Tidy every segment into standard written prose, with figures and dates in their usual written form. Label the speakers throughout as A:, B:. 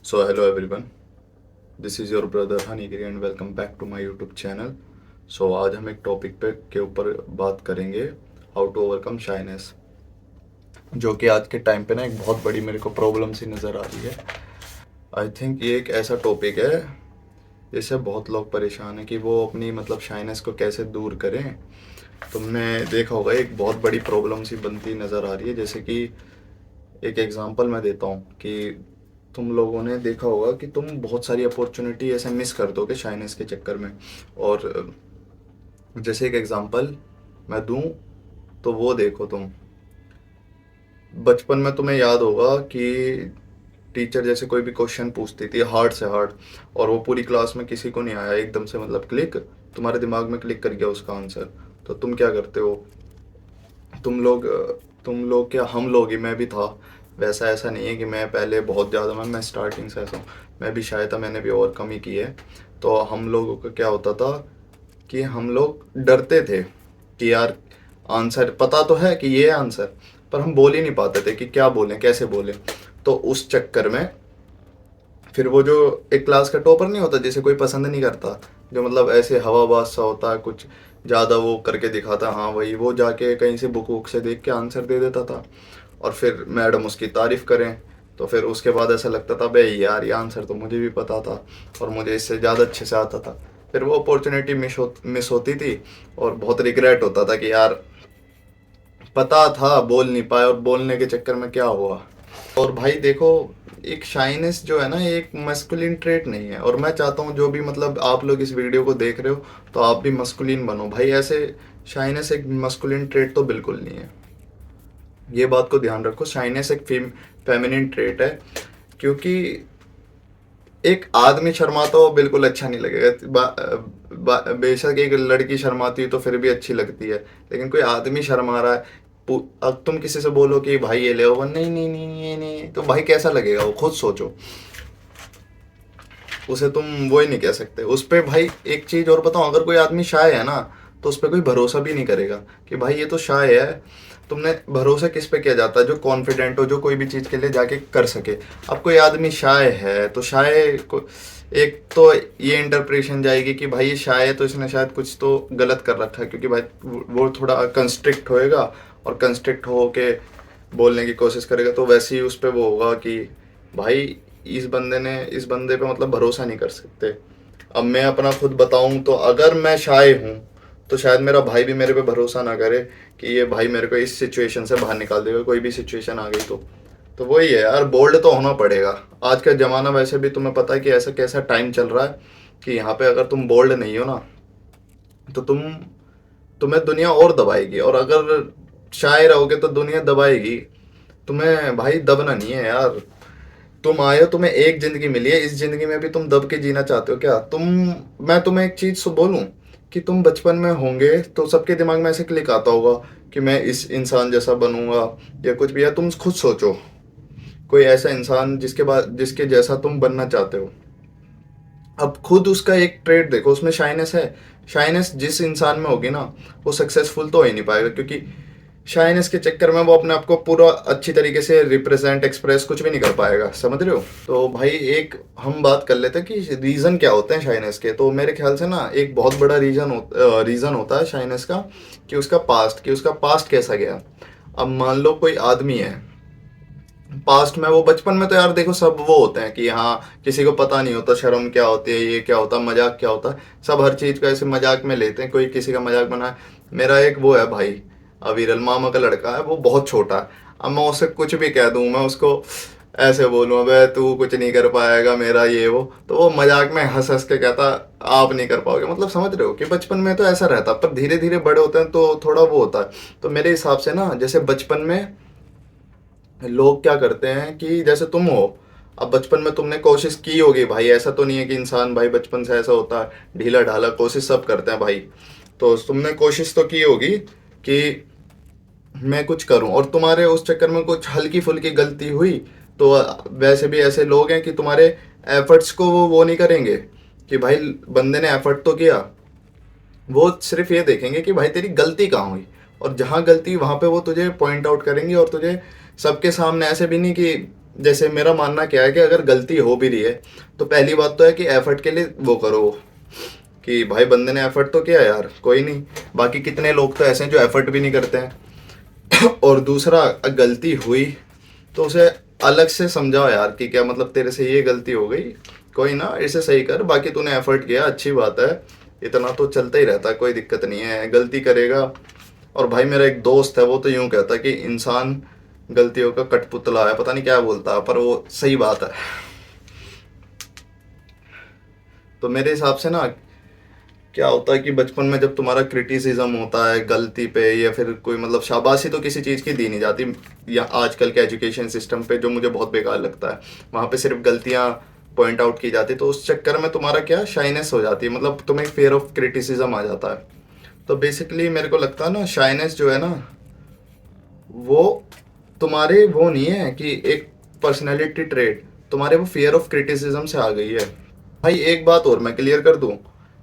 A: So hello everyone, this is your brother Hanigiri and welcome back to my YouTube channel. So आज हम एक topic पे के ऊपर बात करेंगे, हाउ टू ओवरकम शाइनेस, जो कि आज के टाइम पे ना एक बहुत बड़ी मेरे को प्रॉब्लम सी नज़र आ रही है। आई थिंक ये एक ऐसा टॉपिक है जिससे बहुत लोग परेशान हैं कि वो अपनी मतलब शाइनेस को कैसे दूर करें। तुमने देखा होगा एक बहुत बड़ी प्रॉब्लम सी बनती नज़र आ रही है। जैसे कि एक एग्जांपल मैं देता हूँ कि तुम लोगों ने देखा होगा कि तुम बहुत सारी अपॉर्चुनिटी ऐसे मिस कर दोगे शाइनेस के चक्कर में। और जैसे एक एग्जांपल मैं दूं तो वो देखो, तुम बचपन में तुम्हें याद होगा कि टीचर जैसे कोई भी क्वेश्चन पूछती थी हार्ड से हार्ड, और वो पूरी क्लास में किसी को नहीं आया, एकदम से मतलब क्लिक तुम्हारे दिमाग में क्लिक कर गया उसका आंसर। तो तुम क्या करते हो? तुम लोग क्या, हम लोग ही, मैं भी था वैसा। ऐसा नहीं है कि मैं पहले बहुत ज़्यादा मैं स्टार्टिंग से ऐसा हूँ, मैं भी शायद था, मैंने भी ओवरकम ही की है। तो हम लोगों का क्या होता था कि हम लोग डरते थे कि यार आंसर पता तो है कि ये है आंसर, पर हम बोल ही नहीं पाते थे कि क्या बोलें कैसे बोलें। तो उस चक्कर में फिर वो जो एक क्लास का टॉपर नहीं होता जिसे कोई पसंद नहीं करता, जो मतलब ऐसे हवाबाज सा होता है, कुछ ज़्यादा वो करके दिखाता, हाँ वही, वो जाके कहीं से बुक वुक से देख के आंसर दे देता था और फिर मैडम उसकी तारीफ़ करें। तो फिर उसके बाद ऐसा लगता था बे यार ये आंसर तो मुझे भी पता था और मुझे इससे ज़्यादा अच्छे से आता था। फिर वो अपॉर्चुनिटी मिस होती थी और बहुत रिग्रेट होता था कि यार पता था बोल नहीं पाया और बोलने के चक्कर में क्या हुआ। और भाई देखो, एक शाइनेस जो है ना, ये एक मस्कुलिन ट्रेट नहीं है। और मैं चाहता हूँ जो भी मतलब आप लोग इस वीडियो को देख रहे हो तो आप भी मस्कुलिन बनो भाई। ऐसे शाइनेस एक मस्कुलिन ट्रेट तो बिल्कुल नहीं है, ये बात को ध्यान रखो। शाइनेस एक फेमिनिन ट्रेट है, क्योंकि एक आदमी शर्माता हो बिल्कुल अच्छा नहीं लगेगा। बेशक एक लड़की शर्माती है तो फिर भी अच्छी लगती है, लेकिन कोई आदमी शर्मा रहा है, अब तुम किसी से बोलो कि भाई ये ले आओ, नहीं नहीं नहीं ये नहीं, तो भाई कैसा लगेगा वो खुद सोचो। उसे तुम वो ही नहीं कह सकते उस पे। भाई एक चीज और बताऊं, अगर कोई आदमी शाय है ना तो उस पर कोई भरोसा भी नहीं करेगा कि भाई ये तो शाय है। तुमने भरोसा किस पे किया जाता है? जो कॉन्फिडेंट हो, जो कोई भी चीज़ के लिए जाके कर सके। अब कोई आदमी शाय है तो शाय को एक तो ये इंटरप्रिटेशन जाएगी कि भाई ये शाय है तो इसने शायद कुछ तो गलत कर रखा है, क्योंकि भाई वो थोड़ा कंस्ट्रिक्ट होएगा और कंस्ट्रिक्ट हो के बोलने की कोशिश करेगा, तो वैसे ही उस पर वो होगा कि भाई इस बंदे पे मतलब भरोसा नहीं कर सकते। अब मैं अपना खुद बताऊं तो अगर मैं शाय हूं तो शायद मेरा भाई भी मेरे पे भरोसा ना करे कि ये भाई मेरे को इस सिचुएशन से बाहर निकाल देगा, कोई भी सिचुएशन आ गई तो वही है यार, बोल्ड तो होना पड़ेगा। आज का ज़माना वैसे भी तुम्हें पता है कि ऐसा कैसा टाइम चल रहा है कि यहाँ पे अगर तुम बोल्ड नहीं हो ना तो तुम्हें दुनिया और दबाएगी, और अगर शाय रहोगे तो दुनिया दबाएगी। तुम्हें भाई दबना नहीं है यार। तुम आए हो, तुम्हें एक जिंदगी मिली है, इस जिंदगी में भी तुम दब के जीना चाहते हो क्या? मैं तुम्हें एक चीज बोलूं कि तुम बचपन में होंगे तो सबके दिमाग में ऐसे क्लिक आता होगा कि मैं इस इंसान जैसा बनूंगा या कुछ भी। या तुम खुद सोचो कोई ऐसा इंसान जिसके जैसा तुम बनना चाहते हो। अब खुद उसका एक ट्रेड देखो, उसमें शाइनेस है। शाइनेस जिस इंसान में होगी ना वो सक्सेसफुल तो हो ही नहीं पाएगा, क्योंकि शाइनेस के चक्कर में वो अपने आप को पूरा अच्छी तरीके से रिप्रेजेंट एक्सप्रेस कुछ भी नहीं कर पाएगा। समझ रहे हो? तो भाई एक हम बात कर लेते हैं कि रीज़न क्या होते हैं शाइनेस के। तो मेरे ख्याल से ना एक बहुत बड़ा रीज़न होता है शाइनेस का कि उसका पास्ट कैसा गया। अब मान लो कोई आदमी है, पास्ट में वो बचपन में तो यार देखो सब वो होते हैं कि हाँ किसी को पता नहीं होता शर्म क्या होती है, ये क्या होता है, मजाक क्या होता है। सब हर चीज़ को ऐसे मजाक में लेते हैं, कोई किसी का मजाक बनाए। मेरा एक वो है भाई, अविरल मामा का लड़का है, वो बहुत छोटा है। अब मैं उससे कुछ भी कह दूँ, मैं उसको ऐसे बोलूँ अबे तू कुछ नहीं कर पाएगा मेरा ये वो, तो वो मजाक में हंस हंस के कहता आप नहीं कर पाओगे। मतलब समझ रहे हो कि बचपन में तो ऐसा रहता, पर धीरे धीरे बड़े होते हैं तो थोड़ा वो होता है। तो मेरे हिसाब से ना जैसे बचपन में लोग क्या करते हैं कि जैसे तुम हो, अब बचपन में तुमने कोशिश की होगी भाई, ऐसा तो नहीं है कि इंसान भाई बचपन से ऐसा होता है ढीला ढाला, कोशिश सब करते हैं भाई। तो तुमने कोशिश तो की होगी कि मैं कुछ करूं, और तुम्हारे उस चक्कर में कुछ हल्की फुल्की गलती हुई तो वैसे भी ऐसे लोग हैं कि तुम्हारे एफर्ट्स को वो नहीं करेंगे कि भाई बंदे ने एफर्ट तो किया। वो सिर्फ ये देखेंगे कि भाई तेरी गलती कहाँ हुई, और जहाँ गलती वहाँ पे वो तुझे पॉइंट आउट करेंगे। और तुझे सबके सामने, ऐसे भी नहीं कि जैसे मेरा मानना क्या है कि अगर गलती हो भी रही है तो पहली बात तो है कि एफर्ट के लिए वो करो कि भाई बंदे ने एफर्ट तो किया यार, कोई नहीं। बाकी कितने लोग तो ऐसे हैं जो एफर्ट भी नहीं करते हैं। और दूसरा, गलती हुई तो उसे अलग से समझाओ यार कि क्या मतलब तेरे से ये गलती हो गई, कोई ना, इसे सही कर, बाकी तूने एफर्ट किया, अच्छी बात है, इतना तो चलता ही रहता है, कोई दिक्कत नहीं है, गलती करेगा। और भाई मेरा एक दोस्त है, वो तो यूं कहता है कि इंसान गलतियों का कठपुतला है, पता नहीं क्या बोलता है, पर वो सही बात है। तो मेरे हिसाब से ना क्या होता है कि बचपन में जब तुम्हारा क्रिटिसिज्म होता है गलती पे, या फिर कोई मतलब शाबाशी तो किसी चीज़ की दी नहीं जाती, या आजकल के एजुकेशन सिस्टम पे जो मुझे बहुत बेकार लगता है, वहाँ पे सिर्फ गलतियाँ पॉइंट आउट की जाती, तो उस चक्कर में तुम्हारा क्या शाइनेस हो जाती है, मतलब तुम्हें फेयर ऑफ क्रिटिसिज्म आ जाता है। तो बेसिकली मेरे को लगता है ना, शाइनेस जो है ना, वो तुम्हारे वो नहीं है कि एक पर्सनैलिटी ट्रेट, तुम्हारे वो फियर ऑफ क्रिटिसिज्म से आ गई है। भाई एक बात और मैं क्लियर कर दूं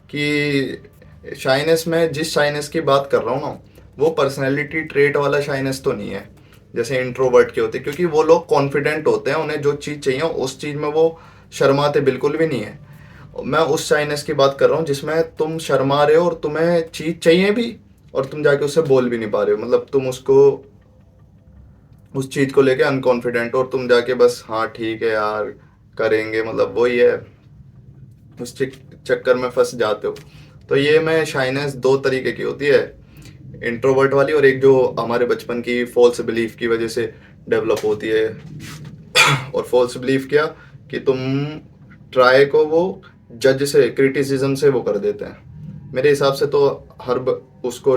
A: कि शाइनेस में जिस शाइनेस की बात कर रहा हूँ ना, वो पर्सनैलिटी ट्रेट वाला शाइनेस तो नहीं है जैसे इंट्रोवर्ट के होते, क्योंकि वो लोग कॉन्फिडेंट होते हैं, उन्हें जो चीज़ चाहिए उस चीज़ में वो शर्माते बिल्कुल भी नहीं है। मैं उस शाइनेस की बात कर रहा हूँ जिसमें तुम शर्मा रहे हो और तुम्हें चीज़ चाहिए भी, और तुम जाके उससे बोल भी नहीं पा रहे हो, मतलब तुम उसको उस चीज़ को लेके अनकॉन्फिडेंट हो, और तुम जाके बस हाँ ठीक है यार करेंगे, मतलब वही है, उस चक्कर में फंस जाते हो। तो ये में शाइनेस दो तरीके की होती है, इंट्रोवर्ट वाली, और एक जो हमारे बचपन की फॉल्स बिलीफ की वजह से डेवलप होती है। और फॉल्स बिलीफ क्या, कि तुम ट्राई को वो जज से क्रिटिसिज्म से वो कर देते हैं। मेरे हिसाब से तो उसको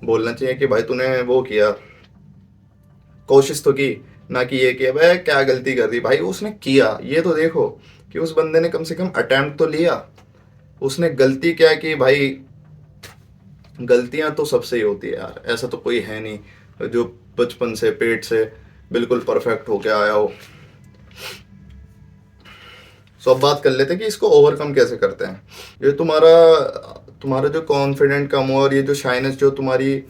A: बोलना चाहिए कि भाई तूने वो किया, कोशिश तो की, ना कि ये किया भाई क्या गलती कर दी, भाई उसने किया, ये तो देखो कि उस बंदे ने कम से कम अटेम्प्ट तो लिया, उसने गलती क्या की भाई। गलतियां तो सबसे ही होती है यार, ऐसा तो कोई है नहीं जो बचपन से पेट से बिल्कुल परफेक्ट होके आया हो। सो अब बात कर लेते हैं कि इसको ओवरकम कैसे करते हैं। ये तुम्हारा तुम्हारा जो कॉन्फिडेंट कम हो और ये जो शाइनेस जो तुम्हारी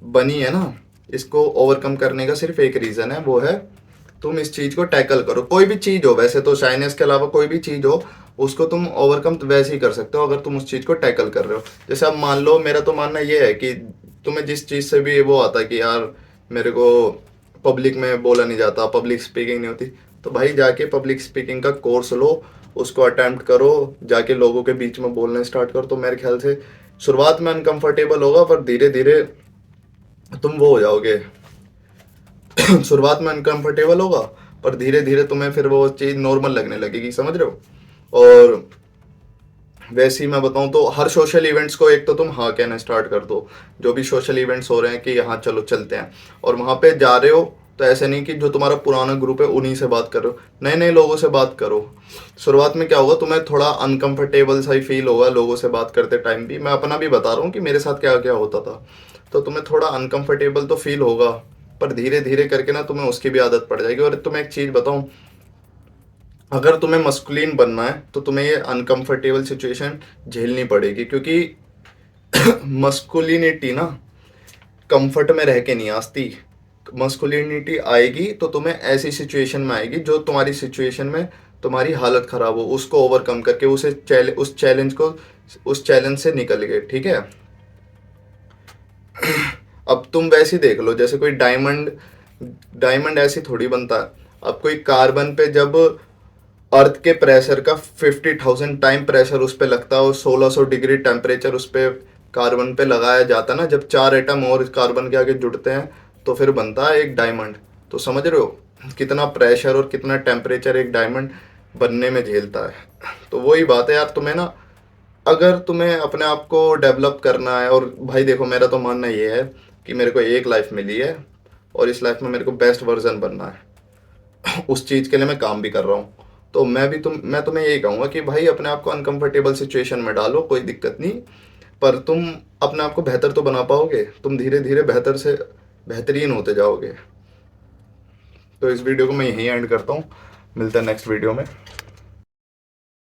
A: बनी है ना, इसको ओवरकम करने का सिर्फ एक रीज़न है, वो है तुम इस चीज़ को टैकल करो। कोई भी चीज़ हो, वैसे तो शाइनेस के अलावा कोई भी चीज़ हो, उसको तुम ओवरकम तो वैसे ही कर सकते हो अगर तुम उस चीज़ को टैकल कर रहे हो। जैसे अब मान लो, मेरा तो मानना ये है कि तुम्हें जिस चीज़ से भी वो आता है कि यार मेरे को पब्लिक में बोला नहीं जाता, पब्लिक स्पीकिंग नहीं होती, तो भाई जाके पब्लिक स्पीकिंग का कोर्स लो, उसको अटेम्प्ट करो, जाके लोगों के बीच में बोलना स्टार्ट करो। तो मेरे ख्याल से शुरुआत में अनकंफर्टेबल होगा, पर धीरे धीरे तुम वो हो जाओगे। शुरुआत में अनकंफर्टेबल होगा, पर धीरे धीरे तुम्हें फिर वो चीज़ नॉर्मल लगने लगेगी, समझ रहे हो। और वैसे ही मैं बताऊं तो हर सोशल इवेंट्स को एक तो तुम हाँ कहना स्टार्ट कर दो, जो भी सोशल इवेंट्स हो रहे हैं कि यहाँ चलो चलते हैं, और वहाँ पे जा रहे हो तो ऐसे नहीं कि जो तुम्हारा पुराना ग्रुप है उन्हीं से बात करो, नए नए लोगों से बात करो। शुरुआत में क्या होगा, तुम्हें थोड़ा अनकंफर्टेबल सा ही फील होगा लोगों से बात करते टाइम भी, मैं अपना भी बता रहा हूँ कि मेरे साथ क्या क्या होता था। तो तुम्हें थोड़ा अनकंफर्टेबल तो फील होगा, पर धीरे धीरे करके ना तुम्हें उसकी भी आदत पड़ जाएगी। और तुम्हें एक चीज़ बताऊँ, अगर तुम्हें मस्कुलिन बनना है तो तुम्हें ये अनकंफर्टेबल सिचुएशन झेलनी पड़ेगी, क्योंकि मस्कुलिनिटी ना कंफर्ट में रह के नहीं आती। मस्कुलिनिटी आएगी तो तुम्हें ऐसी सिचुएशन में आएगी जो तुम्हारी सिचुएशन में तुम्हारी हालत खराब हो, उसको ओवरकम करके उस चैलेंज से निकल गए, ठीक है। अब तुम वैसे ही देख लो, जैसे कोई डायमंड डायमंड ऐसी थोड़ी बनता है। अब कोई कार्बन पे जब अर्थ के प्रेशर का 50,000 टाइम प्रेशर उस पर लगता है और 1600 डिग्री टेम्परेचर उस पर कार्बन पे लगाया जाता है ना, जब 4 एटम और कार्बन के आगे जुड़ते हैं तो फिर बनता है एक डायमंड। तो समझ रहे हो कितना प्रेशर और कितना टेम्परेचर एक डायमंड बनने में झेलता है। तो वही बात है यार, तुम्हें ना अगर तुम्हें अपने आप को डेवलप करना है, और भाई देखो मेरा तो मानना ये है कि मेरे को एक लाइफ मिली है और इस लाइफ में मेरे को बेस्ट वर्जन बनना है, उस चीज़ के लिए मैं काम भी कर रहा हूँ। तो मैं तुम्हें यही कहूँगा कि भाई अपने आप को अनकंफर्टेबल सिचुएशन में डालो, कोई दिक्कत नहीं, पर तुम अपने आप को बेहतर तो बना पाओगे, तुम धीरे धीरे बेहतर से बेहतरीन होते जाओगे। तो इस वीडियो को मैं यहीं एंड करता हूँ, मिलता है नेक्स्ट वीडियो में।